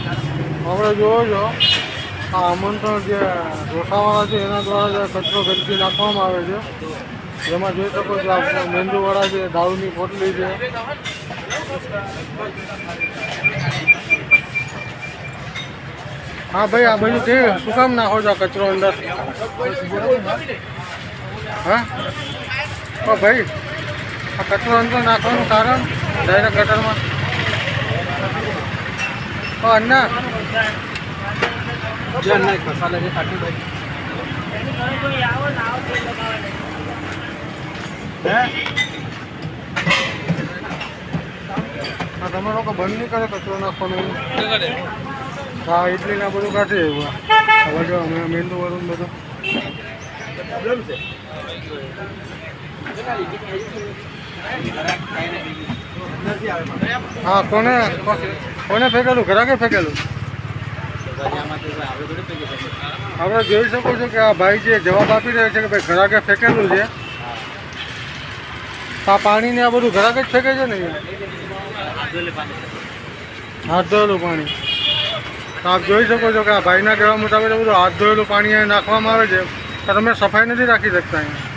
આપણે જોવો છો આ આમંત્રણ જે ઢોસાવાળા છે એના દ્વારા જે કચરો ગંદકી નાખવામાં આવે છે, જેમાં જોઈ શકો છો આ મેંદુવડા છે, દારૂની પોટલી છે. હા ભાઈ, આ બધું કે શું કામ નાખો છો આ કચરો અંદર? હા ભાઈ, આ કચરો અંદર નાખવાનું કારણ ડાયરેક્ટ ગટરમાં? અન્ના તમે લોકો બંધ નહીં કરે કચરો નાખવાનું? હા, ઇડલી ના બધું કાઢી આવ્યું. હવે જો અમે મેંદુ વરું બધું હા. કોને ફેંકેલું? ઘરાકે ફેંકેલું? આપણે જોઈ શકો છો કે આ ભાઈ જે જવાબ આપી રહ્યા છે કે ભાઈ ઘરાકે ફેંકેલું છે. આ પાણીને આ બધું ઘરાકે જ ફેંકે છે ને? હાથ ધોયેલું પાણી. તો આપ જોઈ શકો છો કે આ ભાઈના કહેવા મુતાબિક બધું હાથ ધોયેલું પાણી અહીં નાખવામાં આવે છે. તો તમે સફાઈ નથી રાખી શકતા અહીંયા.